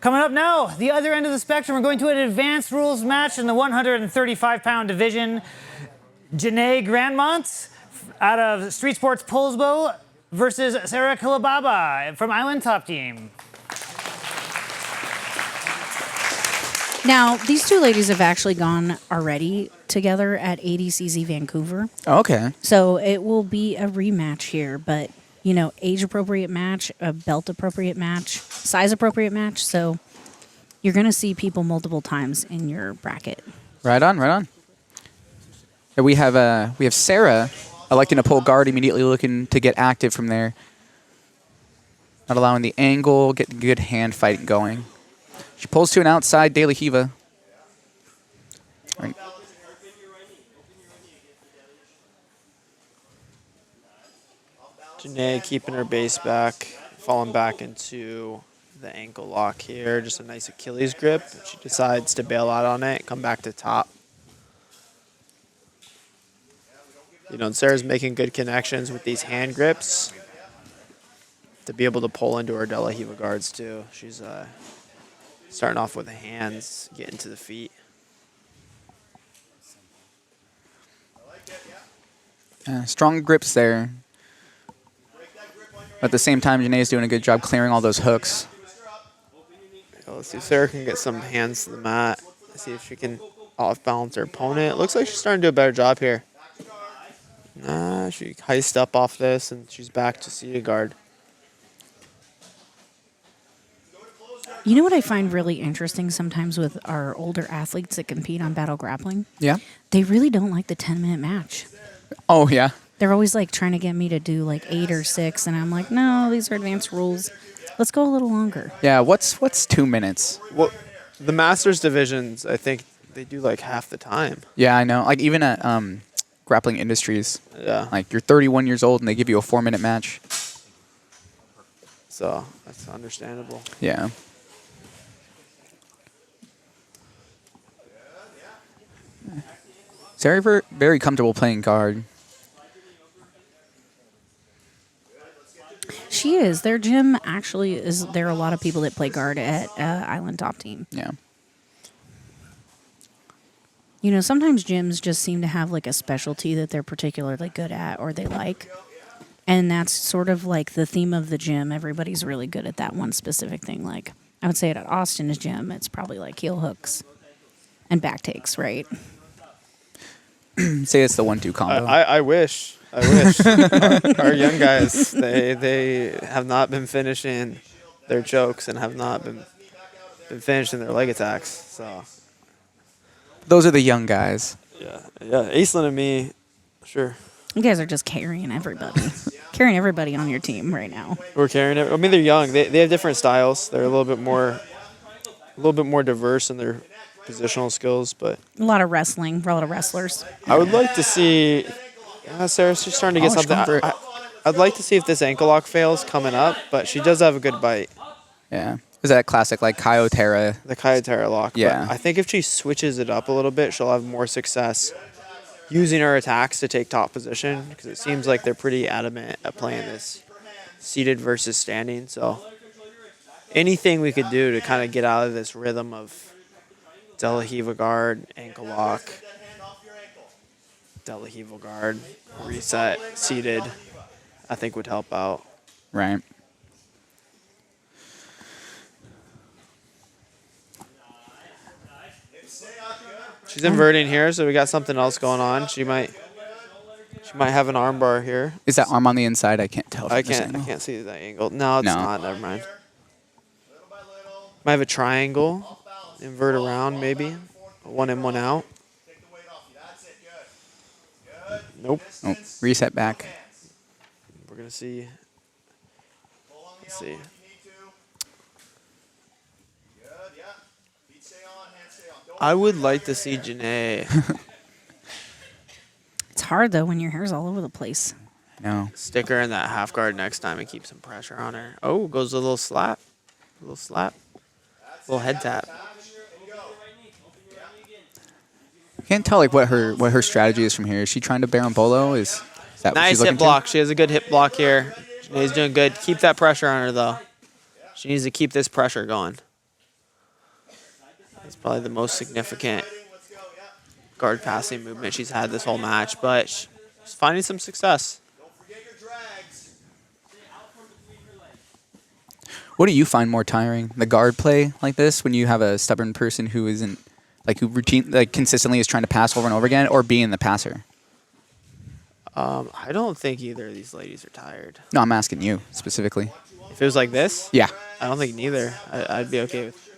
Coming up now, the other end of the spectrum, we're going to an advanced rules match in the 135-pound division. Jene Grandmont out of Street Sports Poulsbo versus Sarah Kolybaba from Island Top Team. Now, these two ladies have actually gone already together at ADCZ Vancouver. Oh, okay. So it will be a rematch here, but, you know, age-appropriate match, a belt-appropriate match, size-appropriate match. So you're going to see people multiple times in your bracket. Right on, right on. And we have Sarah electing to pull guard, immediately looking to get active from there. Not allowing the angle, getting good hand fighting going. She pulls to an outside De La Hiva. Right. Jene keeping her base back, falling back into the ankle lock here. Just a nice Achilles grip. She decides to bail out on it, come back to top. You know, and Sarah's making good connections with these hand grips to be able to pull into her De La Hiva guards too. She's starting off with the hands, getting to the feet. Strong grips there. At the same time, Jene is doing a good job clearing all those hooks. Yeah, let's see if Sarah can get some hands to the mat. Let's see if she can off-balance her opponent. It looks like she's starting to do a better job here. Nah, she heist up off this, and she's back to seated guard. You know what I find really interesting sometimes with our older athletes that compete on Battle Grappling? Yeah. They really don't like the 10-minute match. Oh, yeah. They're always like trying to get me to do like 8 or 6, and I'm like, no, these are advanced rules. Let's go a little longer. Yeah, what's 2 minutes? Well, the Masters divisions, I think they do like half the time. Yeah, I know. Like even at Grappling Industries, Yeah. like you're 31 years old and they give you a 4-minute match. So that's understandable. Yeah. Sarah very comfortable playing guard. She is. Their gym actually is. There are a lot of people that play guard at Island Top Team. Yeah. You know, sometimes gyms just seem to have like a specialty that they're particularly good at or they like. And that's sort of like the theme of the gym. Everybody's really good at that one specific thing. Like, I would say at Austin's gym, it's probably like heel hooks and back takes, right? Say it's the 1-2 combo. I wish. Our young guys, they have not been finishing their chokes and have not been finishing their leg attacks. So Those are the young guys. yeah, Aislinn and me, sure. You guys are just carrying everybody. Carrying everybody on your team right now. We're carrying it. I mean, they're young. They have different styles. They're a little bit more diverse in their positional skills, but A lot of wrestling, a lot of wrestlers. I would like to see. Sarah's just starting to get something. I'd like to see if this ankle lock fails coming up, but she does have a good bite. Yeah. Is that classic like Kyotera? The Kyotera lock. Yeah. But I think if she switches it up a little bit, she'll have more success using her attacks to take top position, because it seems like they're pretty adamant at playing this seated versus standing. So anything we could do to kind of get out of this rhythm of De La Hiva guard, ankle lock, De La Hiva guard, reset, seated, I think would help out. Right. She's inverting here, so we got something else going on. She might have an arm bar here. Is that arm on the inside? I can't tell. I can't see that angle. No, it's not. Never mind. Might have a triangle. Invert around, maybe. One in, one out. Nope. Oh, reset back. We're gonna see. Let's see. I would like to see Jene It's hard, though, when your hair's all over the place. No. stick her in that half guard next time and keep some pressure on her. Oh, goes a little slap. A little slap. A little head tap. Can't tell like what her strategy is from here. Is she trying to Berimbolo? Is that what Nice she's looking hip block. She has a good hip block here. She's doing good. Keep that pressure on her, though. She needs to keep this pressure going. It's probably the most significant guard passing movement she's had this whole match, but she's finding some success. What do you find more tiring? The guard play like this, when you have a stubborn person who isn't, like, who consistently is trying to pass over and over again, or being the passer? I don't think either of these ladies are tired. No, I'm asking you specifically. If it was like this, Yeah. I don't think neither. I'd be okay with.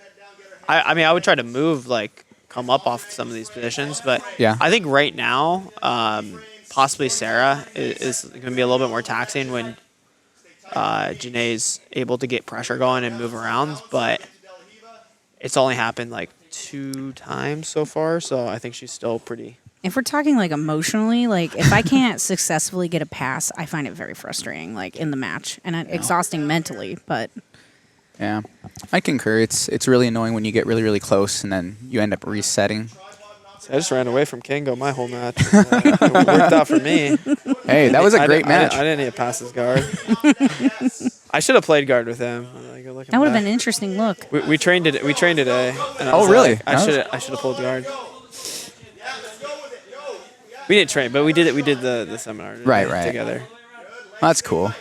I mean, I would try to move, like, come up off some of these positions, but Yeah. I think right now, possibly Sarah is going to be a little bit more taxing when Jene's able to get pressure going and move around, but it's only happened like 2 times so far, so I think she's still pretty. If we're talking like emotionally, like if I can't successfully get a pass, I find it very frustrating, like in the match, and exhausting mentally. But Yeah, I concur. It's really annoying when you get really, really close and then you end up resetting. I just ran away from Kingo my whole match. It worked out for me. Hey, that was a great match. I didn't need to pass his guard. I should have played guard with him. that would have been an interesting look. We trained it. We trained today. And I Oh, was really? like, I should have pulled guard. We didn't train, but we did it. We did the seminar Right. together. That's cool.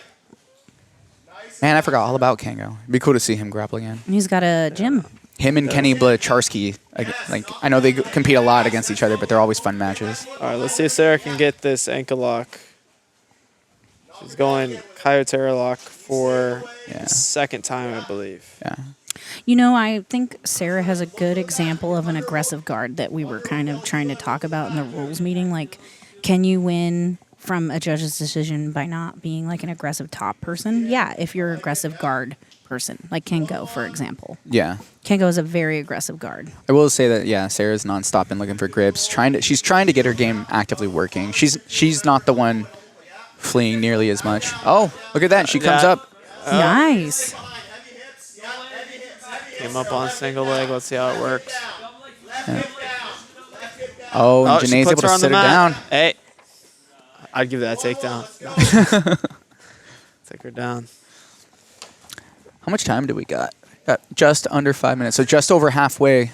Man, I forgot all about Kango. It'd be cool to see him grapple again. He's got a gym. Him and Kenny Blacharski, like, I know they compete a lot against each other, but they're always fun matches. All right, let's see if Sarah can get this ankle lock. She's going Coyote lock for the second time, I believe. Yeah. You know, I think Sarah has a good example of an aggressive guard that we were kind of trying to talk about in the rules meeting. Like, can you win from a judge's decision by not being like an aggressive top person? Yeah, if you're an aggressive guard person, like Kengo, for example. Yeah. Kengo is a very aggressive guard. I will say that, yeah, Sarah's nonstop and looking for grips. She's trying to get her game actively working. She's not the one fleeing nearly as much. Oh, look at that. She comes up. Nice. Came up on single leg. Let's see how it works. Oh, and she Jene's puts able to her on the sit her mat. down. Hey, I'd give that a takedown. Take her down. How much time do we got? Got just under 5 minutes, so just over halfway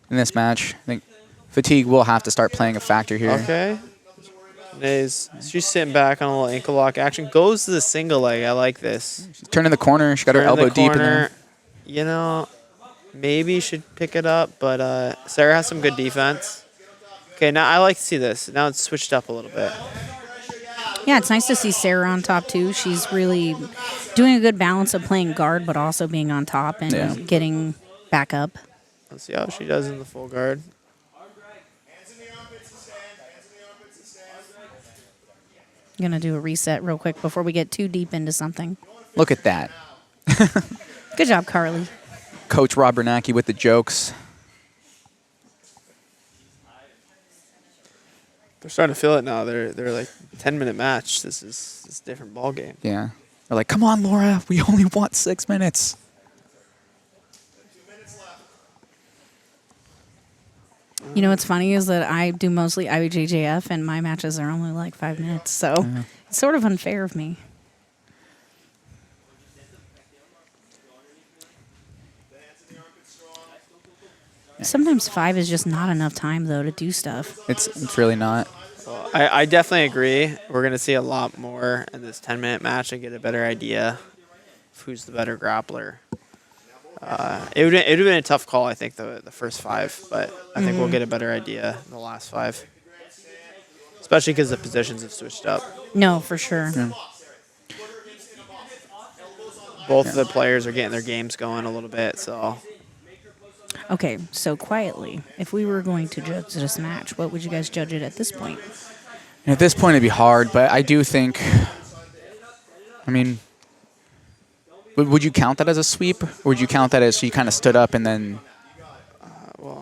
in this match. I think fatigue will have to start playing a factor here. Okay. She's sitting back on a little ankle lock action. Goes to the single leg. I like this. She's turning the corner. She got her Turn in the elbow deep in corner. there. You know, maybe should pick it up, but Sarah has some good defense. Okay, now I like to see this. Now it's switched up a little bit. Yeah, it's nice to see Sarah on top, too. She's really doing a good balance of playing guard, but also being on top and getting back up. Let's see how she does in the full guard. I'm going to do a reset real quick before we get too deep into something. Look at that. Good job, Carly. Coach Rob Bernacki with the jokes. They're starting to feel it now. They're like 10-minute match. This is a different ball game. Yeah. They're like, come on, Laura. We only want 6 minutes. You know what's funny is that I do mostly IBJJF, and my matches are only like 5 minutes, so it's sort of unfair of me. Sometimes 5 is just not enough time, though, to do stuff. It's really not. Well, I definitely agree. We're going to see a lot more in this 10-minute match and get a better idea of who's the better grappler. It would have been a tough call, I think, the first 5, but I think we'll get a better idea in the last 5. Especially because the positions have switched up. No, for sure. Yeah. Both of the players are getting their games going a little bit, so... Okay, so quietly, if we were going to judge this match, what would you guys judge it at this point? And at this point, it'd be hard, but I do think, I mean, would you count that as a sweep? Or would you count that as she kind of stood up and then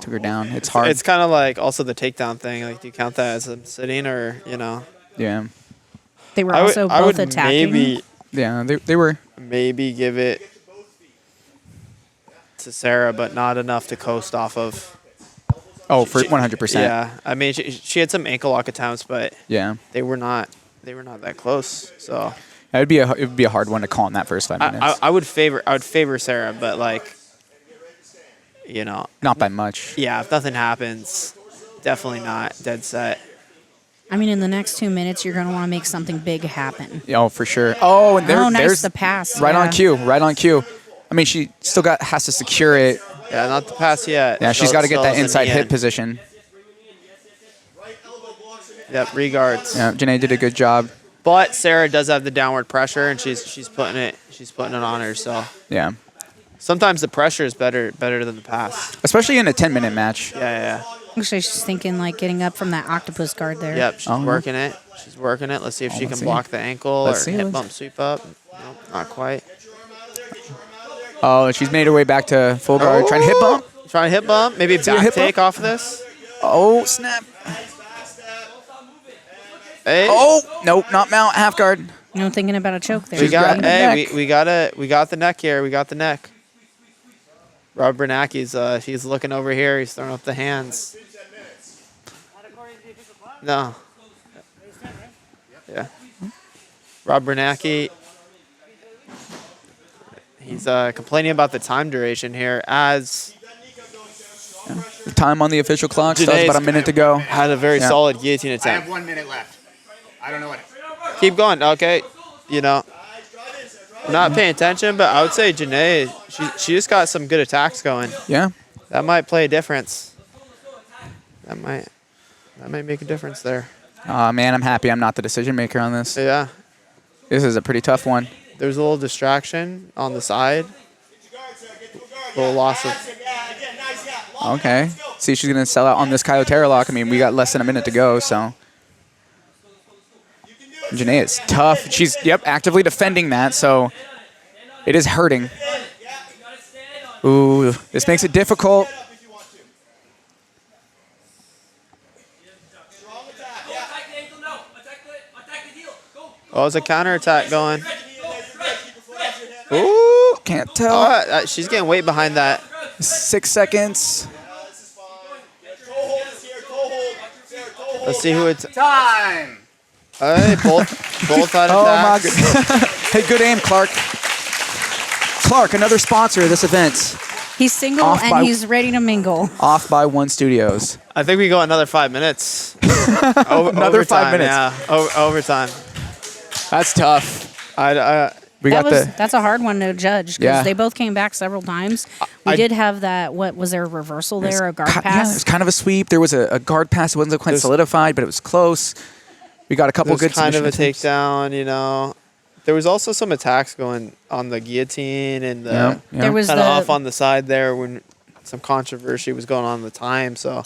took her down? It's hard. It's kind of like also the takedown thing. Like, do you count that as them sitting or, you know? Yeah. They were also both would attacking. Yeah, they were. Maybe give it to Sarah, but not enough to coast off of. Oh, for 100%. Yeah, I mean, she had some ankle lock attempts, but Yeah. they were not that close. So It would be a hard one to call in that first 5 minutes. I would favor Sarah, but like you know. Not by much. Yeah, if nothing happens, definitely not dead set. I mean, in the next 2 minutes, you're going to want to make something big happen. Oh, for sure. Oh, and Nice, there's the pass. right on yeah. cue. Right on cue. I mean, she still has to secure it. Yeah, not the pass yet. Yeah, she's got to get that Still in inside the hip end. position. Yep, regards. Yeah, Jene did a good job. But Sarah does have the downward pressure, and she's putting it on her. So Yeah. sometimes the pressure is better than the pass. Especially in a 10-minute match. Yeah. Actually, she's thinking like getting up from that octopus guard there. Yep, she's Uh-huh. working it. She's working it. Let's see if she let's can see. block the ankle Let's or see, hip let's- bump sweep up. Nope, not quite. Oh, she's made her way back to full guard. Trying to hip bump. Trying to hip bump. Maybe a a back hip take bump? off of this. Oh, snap. Hey. Oh, nope, not mount. Half guard. You know, thinking about a choke there. We got grabbing the neck. we got the neck here. We got the neck. Rob Bernacki's he's looking over here. He's throwing up the hands. No. Yeah. Rob Bernacki. He's complaining about the time duration here as The time on the official clock. Still has Jene's about a minute to go. had a very Yeah. solid guillotine I attempt. have 1 minute left. I don't know what. Keep going. Okay. You know, I'm not paying attention, but I would say Jene, she just got some good attacks going. Yeah. That might play a difference. That might make a difference there. Oh, man, I'm happy I'm not the decision maker on this. Yeah. This is a pretty tough one. There's a little distraction on the side. A little loss of. Okay. See, she's going to sell out on this Kyotera lock. I mean, we got less than a minute to go, so. Jene is tough. She's, actively defending that, so it is hurting. Ooh, this makes it difficult. Oh, it's a counterattack going. Ooh, can't tell. Oh, she's getting weight behind that. 6 seconds. Let's see who it's. Time. Hey, both had Oh, my attacks. goodness. Hey, good aim, Clark. Clark, another sponsor of this event. He's single Off by- and he's ready to mingle. Off by One Studios. I think we go another 5 minutes. Another 5 minutes. Yeah, overtime. That's tough. We got That's a hard one to judge because Yeah. they both came back several times. We did have that. What was there? A reversal there? A guard Yeah, pass? it was kind of a sweep. There was a guard pass. It wasn't quite solidified, but it was close. We got a couple There's good kind of a submission attempts. takedown, you know. There was also some attacks going on the guillotine and Yeah. There was kind of off the on the side there when some controversy was going on at the time. So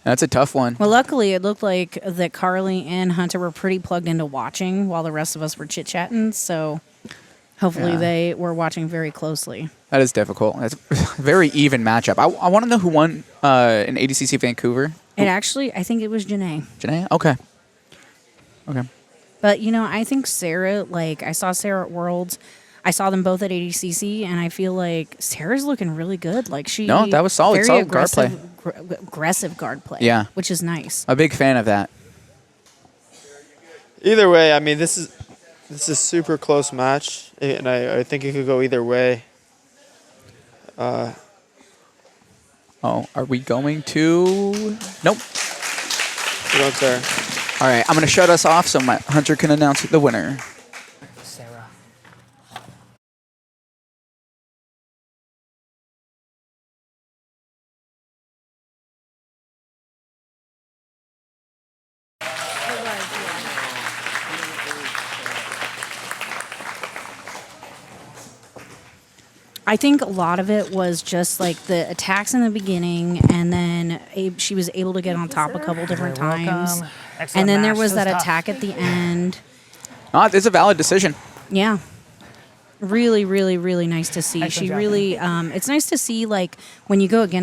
That's a tough one. well. Luckily, it looked like that Carly and Hunter were pretty plugged into watching while the rest of us were chit chatting. So hopefully Yeah. they were watching very closely. That is difficult. It's a very even matchup. I want to know who won in ADCC Vancouver. It actually, I think it was Jene. Jene? Okay. Okay. But, you know, I think Sarah, like, I saw Sarah at Worlds. I saw them both at ADCC, and I feel like Sarah's looking really good. Like, she... No, that was solid. Very Solid guard play. Aggressive guard play. Yeah. Which is nice. A big fan of that. either way, I mean, this is a super close match, and I think it could go either way. Oh, are we going to... Nope. We don't care. All right, I'm going to shut us off so my Hunter can announce the winner. Sarah. I think a lot of it was just like the attacks in the beginning, and then she was able to get on top a couple different You're times. welcome. Excellent And then there match. was This that tough. attack at the end. It's a valid decision. Yeah. Really, really, really nice to see. Excellent She job. really, it's nice to see, like, when you go against